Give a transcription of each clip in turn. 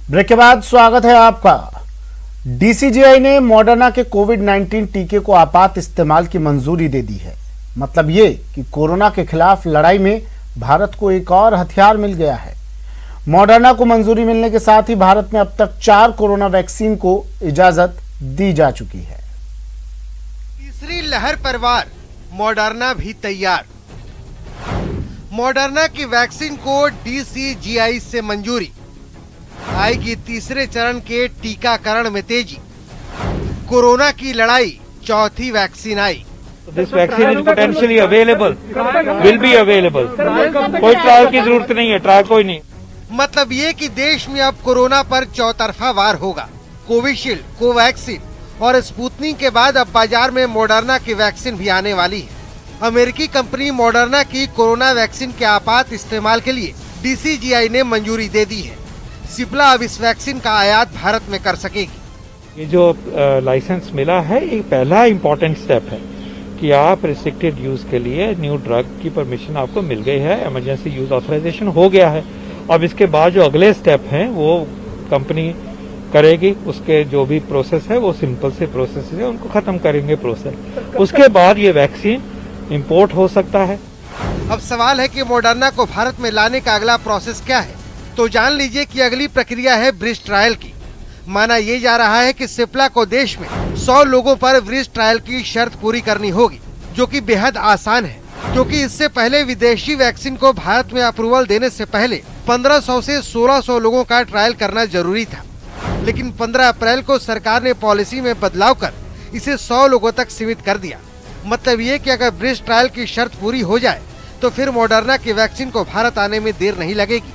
Break के बाद स्वागत है आपका। डीसीजीआई ने मॉडर्ना के कोविड-19 टीके को आपात इस्तेमाल की मंजूरी दे दी है। मतलब ये कि कोरोना के खिलाफ लड़ाई में भारत को एक और हथियार मिल गया है। मॉडर्ना को मंजूरी मिलने के साथ ही भारत में अब तक 4 कोरोना वैक्सीन को इजाजत दी जा चुकी है। तीसरी लहर पर वार, मॉडर्ना भी तैयार। मॉडर्ना की वैक्सीन को डीसीजीआई से मंजूरी, आएगी तीसरे चरण के टीकाकरण में तेजी। कोरोना की लड़ाई, चौथी vaccine I. This vaccine is potentially available, will be available. कोई ट्रायल की जरूरत नहीं है, ट्रायल कोई नहीं। मतलब ये कि देश में अब कोरोना पर चौतरफा वार होगा। कोविशील्ड, कोवैक्सीन और स्पुतनिक के बाद अब बाजार में मॉडर्ना की वैक्सीन भी आने वाली है। अमेरिकी कंपनी मॉडर्ना की कोरोना वैक्सीन के आपात इस्तेमाल के लिए डीसीजीआई ने मंजूरी दे दी है। सिप्ला अब इस वैक्सीन का आयात भारत में कर सकेगी। ये जो लाइसेंस मिला है, ये पहला इम्पोर्टेंट स्टेप है कि आप रिस्ट्रिक्टेड यूज के लिए न्यू ड्रग की परमिशन आपको मिल गई है, इमरजेंसी यूज ऑथराइजेशन हो गया है। अब इसके बाद जो अगले स्टेप हैं वो कंपनी करेगी। उसके जो भी प्रोसेस है वो सिंपल से प्रोसेस है, उनको खत्म करेंगे प्रोसेस। उसके बाद ये वैक्सीन इंपोर्ट हो सकता है। अब सवाल है कि मॉडर्ना को भारत में लाने का अगला प्रोसेस क्या है। तो जान लीजिए कि अगली प्रक्रिया है ब्रिज ट्रायल की। माना ये जा रहा है कि सिप्ला को देश में 100 लोगों पर ब्रिज ट्रायल की शर्त पूरी करनी होगी, जो कि बेहद आसान है, क्योंकि इससे पहले विदेशी वैक्सीन को भारत में अप्रूवल देने से पहले 1500 से 1600 लोगों का ट्रायल करना जरूरी था। लेकिन 15 अप्रैल को सरकार ने पॉलिसी में बदलाव कर इसे 100 लोगों तक सीमित कर दिया। मतलब ये कि अगर ब्रिज ट्रायल की शर्त पूरी हो जाए तो फिर मॉडर्ना की वैक्सीन को भारत आने में देर नहीं लगेगी।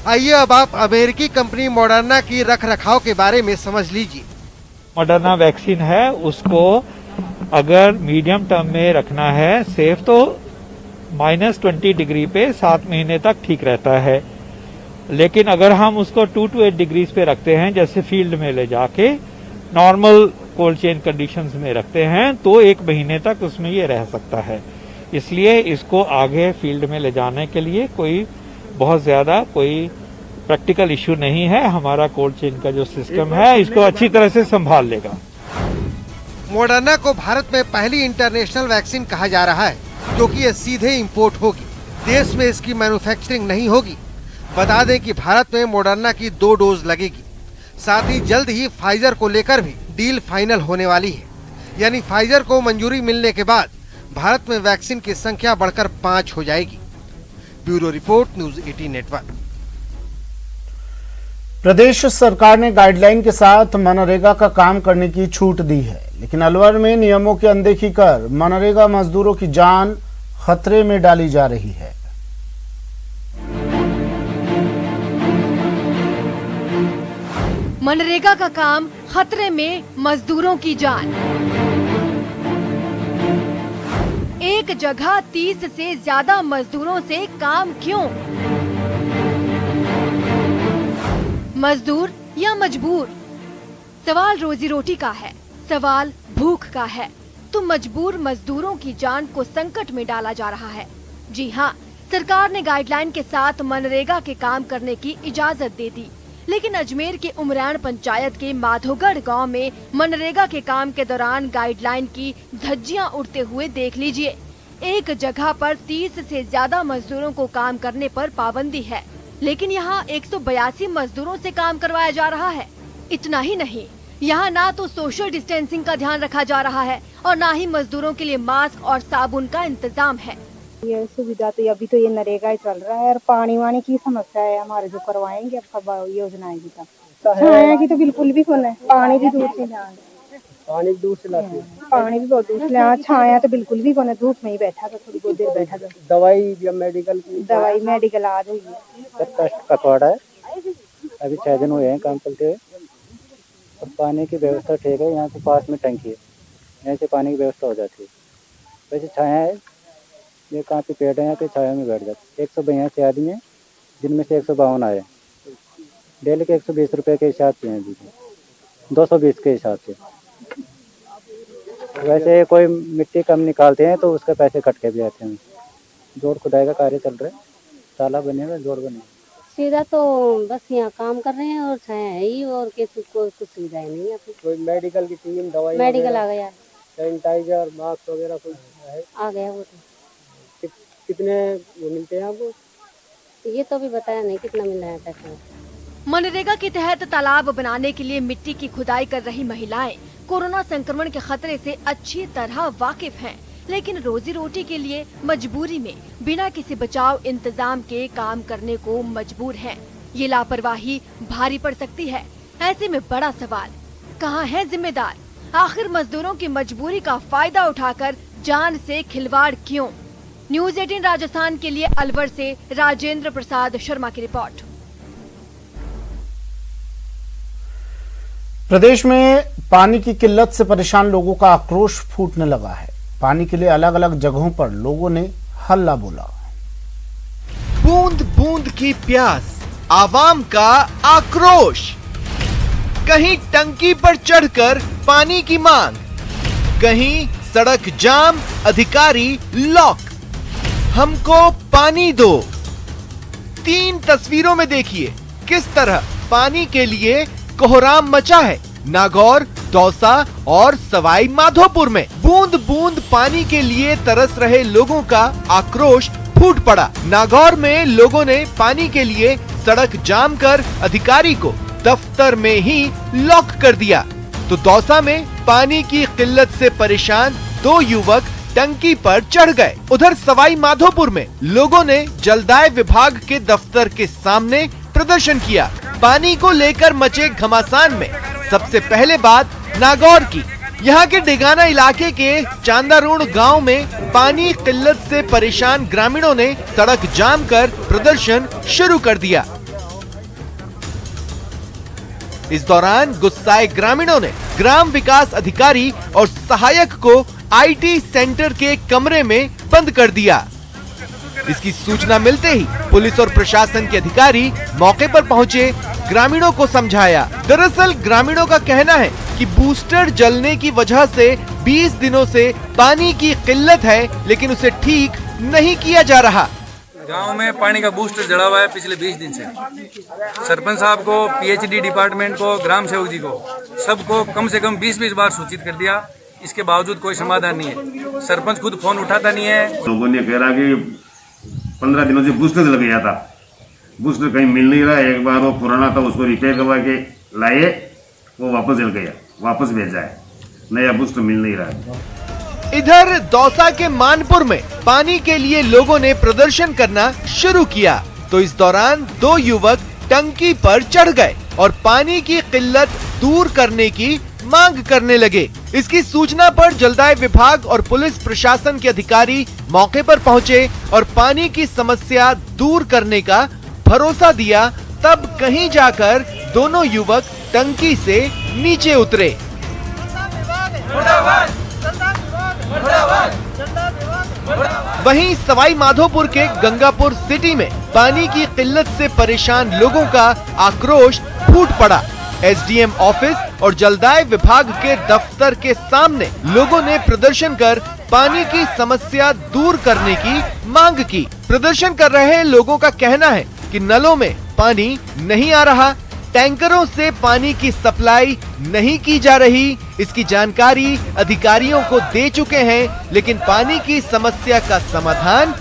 आइए अब आप अमेरिकी कंपनी मॉडर्ना की रख रखाव के बारे में समझ लीजिए। मॉडर्ना वैक्सीन है, उसको अगर मीडियम टर्म में रखना है सेफ, तो -20 डिग्री पे 7 महीने तक ठीक रहता है। लेकिन अगर हम उसको 2 to 8 डिग्रीज पे रखते हैं, जैसे फील्ड में ले जाके नॉर्मल कोल्ड चेन कंडीशंस में रखते हैं, तो 1 महीने तक उसमें ये रह सकता है। इसलिए इसको आगे फील्ड में ले जाने के लिए कोई बहुत ज्यादा कोई प्रैक्टिकल इश्यू नहीं है। हमारा कोल्ड चेन का जो सिस्टम है इसको अच्छी तरह से संभाल लेगा। मॉडर्ना को भारत में पहली इंटरनेशनल वैक्सीन कहा जा रहा है, क्योंकि ये सीधे इंपोर्ट होगी, देश में इसकी मैन्युफैक्चरिंग नहीं होगी। बता दें कि भारत में मॉडर्ना की 2 डोज लगेगी। साथ ही जल्द ही फाइजर को लेकर भी डील फाइनल होने वाली है। यानी फाइजर को मंजूरी मिलने के बाद भारत में वैक्सीन की संख्या बढ़कर 5 हो जाएगी। Bureau report, news 18 network. प्रदेश सरकार ने गाइडलाइन के साथ मनरेगा का काम करने की छूट दी है, लेकिन अलवर में नियमों की अनदेखी कर मनरेगा मजदूरों की जान खतरे में डाली जा रही है। मनरेगा का काम खतरे में, मजदूरों की जान। एक जगह 30 से ज्यादा मजदूरों से काम क्यों? मजदूर या मजबूर? सवाल रोजी रोटी का है, सवाल भूख का है। तो मजबूर मजदूरों की जान को संकट में डाला जा रहा है। जी हाँ, सरकार ने गाइडलाइन के साथ मनरेगा के काम करने की इजाजत दे दी, लेकिन अजमेर के उमरान पंचायत के माधोगढ़ गांव में मनरेगा के काम के दौरान गाइडलाइन की धज्जियां उड़ते हुए देख लीजिए। एक जगह पर 30 से ज्यादा मजदूरों को काम करने पर पाबंदी है, लेकिन यहाँ 182 मजदूरों से काम करवाया जा रहा है। इतना ही नहीं, यहाँ ना तो सोशल डिस्टेंसिंग का ध्यान रखा जा रहा है और ना ही मजदूरों के लिए मास्क और साबुन का इंतजाम है। ये सुविधा तो अभी तो ये नरेगा ही चल रहा है, और पानी वानी की समस्या है हमारे, जो करवाएंगे अब कब योजना आएगी तब। छाया की तो बिल्कुल भी कौन है, पानी भी दूर से लाए, पानी दूर से लाते हैं, पानी भी बहुत दूर से लाए। छाया तो बिल्कुल भी कौन है, धूप में ही बैठा था, थोड़ी बहुत देर बैठा था। दवाई या मेडिकल की दवाई मेडिकल आ रही है। कष्ट का थोड़ा है, अभी 6 दिन हुए हैं काम चलते हुए। और पानी की व्यवस्था ठीक है, यहाँ से पास में टंकी है, यहाँ से पानी की व्यवस्था हो जाती है। वैसे छाया है, ये काफी पेड़ है, यहाँ पे छाया में बैठ जाते। 182 आदमी है, जिनमें से 152 आए। डेली के 120 रुपये के हिसाब से हैं, 220 के हिसाब से। वैसे कोई मिट्टी कम निकालते हैं तो उसके पैसे कट के भी आते हैं। जोड़ खुदाई का कार्य चल रहा है, तालाब बने हुए, जोड़ बने। सुविधा तो बस यहाँ काम कर रहे हैं और छाया है ही, और कुछ सुविधाएं नहीं है। कोई मेडिकल की टीम, दवाई, मेडिकल आ गया, सैनिटाइजर, मास्क वगैरह कुछ है? आ गया वो तो। कितने वो मिलते हैं आपको? ये तो भी बताया नहीं कितना मिल रहा है पैसा। मनरेगा के तहत तालाब बनाने के लिए मिट्टी की खुदाई कर रही महिलाएं कोरोना संक्रमण के खतरे से अच्छी तरह वाकिफ हैं, लेकिन रोजी रोटी के लिए मजबूरी में बिना किसी बचाव इंतजाम के काम करने को मजबूर हैं। ये लापरवाही भारी पड़ सकती है। ऐसे में बड़ा सवाल, कहाँ है जिम्मेदार? आखिर मजदूरों की मजबूरी का फायदा उठाकर जान से खिलवाड़ क्यों? न्यूज़ 18 राजस्थान के लिए अलवर से राजेंद्र प्रसाद शर्मा की रिपोर्ट। प्रदेश में पानी की किल्लत से परेशान लोगों का आक्रोश फूटने लगा है। पानी के लिए अलग अलग जगहों पर लोगों ने हल्ला बोला। बूंद बूंद की प्यास, आवाम का आक्रोश। कहीं टंकी पर चढ़कर पानी की मांग, कहीं सड़क जाम, अधिकारी लॉक। हमको पानी दो। 3 तस्वीरों में देखिए किस तरह पानी के लिए कोहराम मचा है। नागौर, दौसा और सवाई माधोपुर में बूंद बूंद पानी के लिए तरस रहे लोगों का आक्रोश फूट पड़ा। नागौर में लोगों ने पानी के लिए सड़क जाम कर अधिकारी को दफ्तर में ही लॉक कर दिया। तो दौसा में पानी की किल्लत से परेशान 2 युवक टंकी पर चढ़ गए। उधर सवाई माधोपुर में लोगों ने जलदाय विभाग के दफ्तर के सामने प्रदर्शन किया। पानी को लेकर मचे घमासान में सबसे पहले बात नागौर की। यहाँ के डेगाना इलाके के चांदारूण गांव में पानी किल्लत से परेशान ग्रामीणों ने सड़क जाम कर प्रदर्शन शुरू कर दिया। इस दौरान गुस्साए ग्रामीणों ने ग्राम विकास अधिकारी और सहायक को आईटी सेंटर के कमरे में बंद कर दिया। इसकी सूचना मिलते ही पुलिस और प्रशासन के अधिकारी मौके पर पहुंचे, ग्रामीणों को समझाया। दरअसल ग्रामीणों का कहना है कि बूस्टर जलने की वजह से 20 दिनों से पानी की किल्लत है, लेकिन उसे ठीक नहीं किया जा रहा। गांव में पानी का बूस्टर जड़ा हुआ है पिछले 20 दिन से। सरपंच साहब को, पीएचडी डिपार्टमेंट को, ग्राम सेवक जी को, सबको कम से कम 20-20 बार सूचित कर दिया। इसके बावजूद कोई समाधान नहीं है। सरपंच खुद फोन उठाता नहीं है। लोगों ने कह रहा कि 15 दिनों से बूस्टर जल गया था, बूस्टर कहीं मिल नहीं रहा। एक बार वो पुराना था, उसको रिपेयर करवा के लाए, वो वापस जल गया, वापस भेजा है, नया बूस्टर मिल नहीं रहा है। इधर दौसा के मानपुर में पानी के लिए लोगों ने प्रदर्शन करना शुरू किया, तो इस दौरान 2 युवक टंकी पर चढ़ गए और पानी की किल्लत दूर करने की मांग करने लगे। इसकी सूचना पर जलदाय विभाग और पुलिस प्रशासन के अधिकारी मौके पर पहुंचे और पानी की समस्या दूर करने का भरोसा दिया। तब कहीं जाकर दोनों युवक टंकी से नीचे उतरे। वहीं सवाई माधोपुर के गंगापुर सिटी में पानी की किल्लत से परेशान लोगों का आक्रोश फूट पड़ा। एसडीएम ऑफिस और जलदाय विभाग के दफ्तर के सामने लोगों ने प्रदर्शन कर पानी की समस्या दूर करने की मांग की। प्रदर्शन कर रहे लोगों का कहना है कि नलों में पानी नहीं आ रहा, टैंकरों से पानी की सप्लाई नहीं की जा रही। इसकी जानकारी अधिकारियों को दे चुके हैं, लेकिन पानी की समस्या का समाधान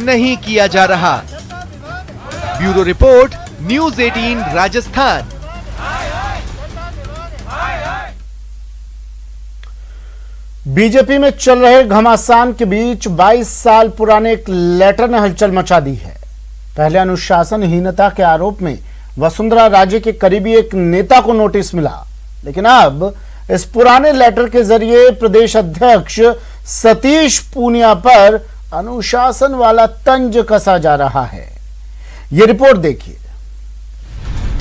नहीं किया जा रहा। Bureau report, news 18 Rajasthan. BJP में चल रहे घमासान के बीच 22 साल पुराने एक लेटर ने हलचल मचा दी है। पहले अनुशासनहीनता के आरोप में वसुंधरा राजे के करीबी एक नेता को नोटिस मिला, लेकिन अब इस पुराने लेटर के जरिए प्रदेश अध्यक्ष सतीश पूनिया पर अनुशासन वाला तंज कसा जा रहा है। ये रिपोर्ट देखिए।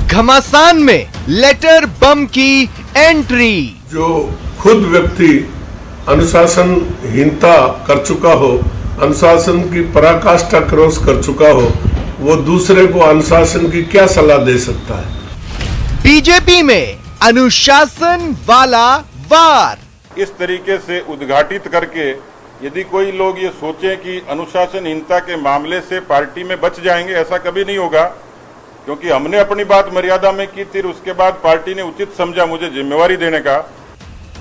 घमासान में लेटर बम की एंट्री। जो खुद व्यक्ति अनुशासनहीनता कर चुका हो, अनुशासन की पराकाष्ठा क्रॉस कर चुका हो, वो दूसरे को अनुशासन की क्या सलाह दे सकता है? बीजेपी में अनुशासन वाला वार। इस तरीके से उद्घाटित करके यदि कोई लोग ये सोचें कि अनुशासनहीनता के मामले से पार्टी में बच जाएंगे, ऐसा कभी नहीं होगा, क्योंकि हमने अपनी बात मर्यादा में की थी, उसके बाद पार्टी ने उचित समझा मुझे जिम्मेवारी देने का।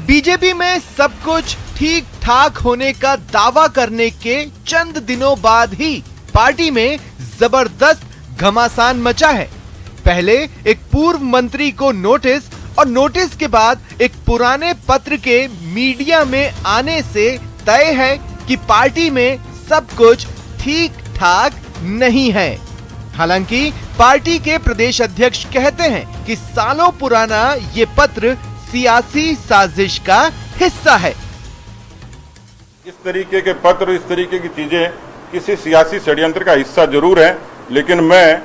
बीजेपी में सब कुछ ठीक ठाक होने का दावा करने के चंद दिनों बाद ही पार्टी में जबरदस्त घमासान मचा है। पहले एक पूर्व मंत्री को नोटिस और नोटिस के बाद एक पुराने पत्र के मीडिया में आने से तय है कि पार्टी में सब कुछ ठीक ठाक नहीं है। हालांकि पार्टी के प्रदेश अध्यक्ष कहते हैं कि सालों पुराना ये पत्र सियासी साजिश का हिस्सा है। इस तरीके के पत्र, इस तरीके की चीजें किसी सियासी षड्यंत्र का हिस्सा जरूर है, लेकिन मैं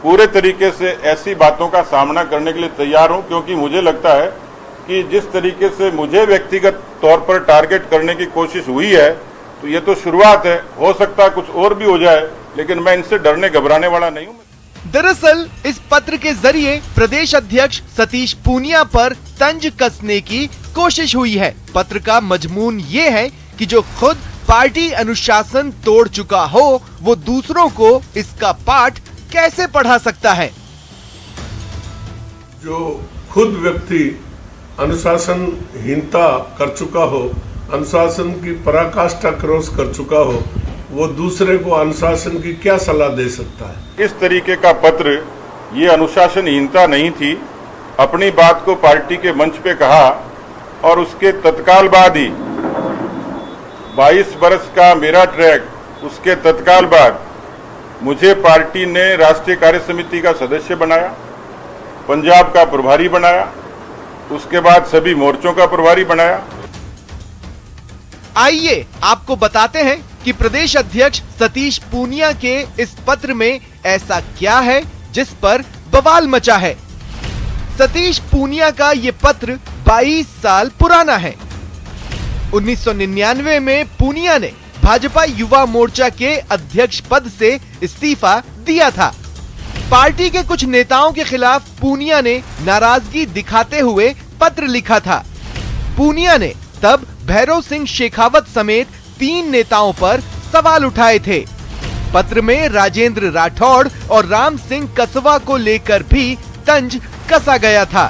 पूरे तरीके से ऐसी बातों का सामना करने के लिए तैयार हूं, क्योंकि मुझे लगता है कि जिस तरीके से मुझे व्यक्तिगत तौर पर टारगेट करने की कोशिश हुई है, तो ये तो शुरुआत है, हो सकता है कुछ और भी हो जाए, लेकिन मैं इनसे डरने घबराने वाला नहीं हूं। दरअसल इस पत्र के जरिए प्रदेश अध्यक्ष सतीश पूनिया पर तंज कसने की कोशिश हुई है। पत्र का मजमून ये है कि जो खुद पार्टी अनुशासन तोड़ चुका हो, वो दूसरों को इसका पाठ कैसे पढ़ा सकता है। जो खुद व्यक्ति अनुशासनहीनता कर चुका हो, अनुशासन की पराकाष्ठा क्रॉस कर चुका हो, वो दूसरे को अनुशासन की क्या सलाह दे सकता है। इस तरीके का पत्र ये अनुशासनहीनता नहीं थी। अपनी बात को पार्टी के मंच पे कहा और उसके तत्काल बाद ही 22 वर्ष का मेरा ट्रैक, उसके तत्काल बाद मुझे पार्टी ने राष्ट्रीय कार्य समिति का सदस्य बनाया, पंजाब का प्रभारी बनाया, उसके बाद सभी मोर्चों का प्रभारी बनाया। आइए आपको बताते हैं कि प्रदेश अध्यक्ष सतीश पूनिया के इस पत्र में ऐसा क्या है जिस पर बवाल मचा है। सतीश पूनिया का ये पत्र 22 साल पुराना है। 1999 में पूनिया ने भाजपा युवा मोर्चा के अध्यक्ष पद से इस्तीफा दिया था। पार्टी के कुछ नेताओं के खिलाफ पूनिया ने नाराजगी दिखाते हुए पत्र लिखा था। पूनिया ने तब भैरव सिंह शेखावत समेत 3 नेताओं पर सवाल उठाए थे। पत्र में राजेंद्र राठौड़ और राम सिंह कसवा को लेकर भी तंज कसा गया था।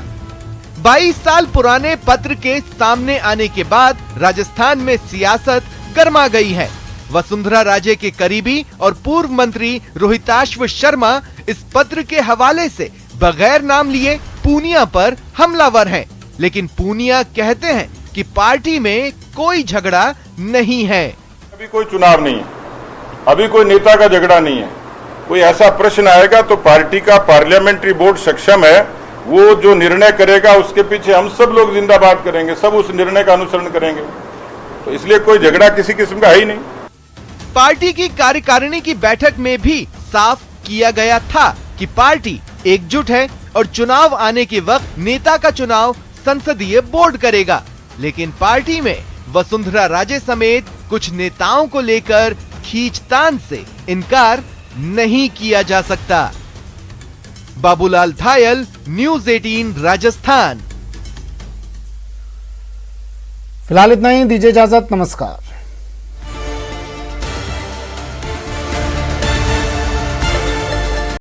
22 साल पुराने पत्र के सामने आने के बाद राजस्थान में सियासत गर्मा गई है। वसुंधरा राजे के करीबी और पूर्व मंत्री रोहिताश्व शर्मा इस पत्र के हवाले से बगैर नाम लिए पूनिया पर हमलावर हैं। लेकिन पूनिया कहते हैं कि पार्टी में कोई झगड़ा नहीं है। अभी कोई चुनाव नहीं है, अभी कोई नेता का झगड़ा नहीं है। कोई ऐसा प्रश्न आएगा तो पार्टी का पार्लियामेंट्री बोर्ड सक्षम है, वो जो निर्णय करेगा उसके पीछे हम सब लोग जिंदाबाद करेंगे, सब उस निर्णय का अनुसरण करेंगे। तो इसलिए कोई झगड़ा किसी किस्म का है ही नहीं। पार्टी की कार्यकारिणी की बैठक में भी साफ किया गया था कि पार्टी एकजुट है और चुनाव आने के वक्त नेता का चुनाव संसदीय बोर्ड करेगा। लेकिन पार्टी में वसुंधरा राजे समेत कुछ नेताओं को लेकर खींचतान से इनकार नहीं किया जा सकता। बाबूलाल थायल, न्यूज़ 18 राजस्थान। फिलहाल इतना ही, दीजिए इजाजत, नमस्कार।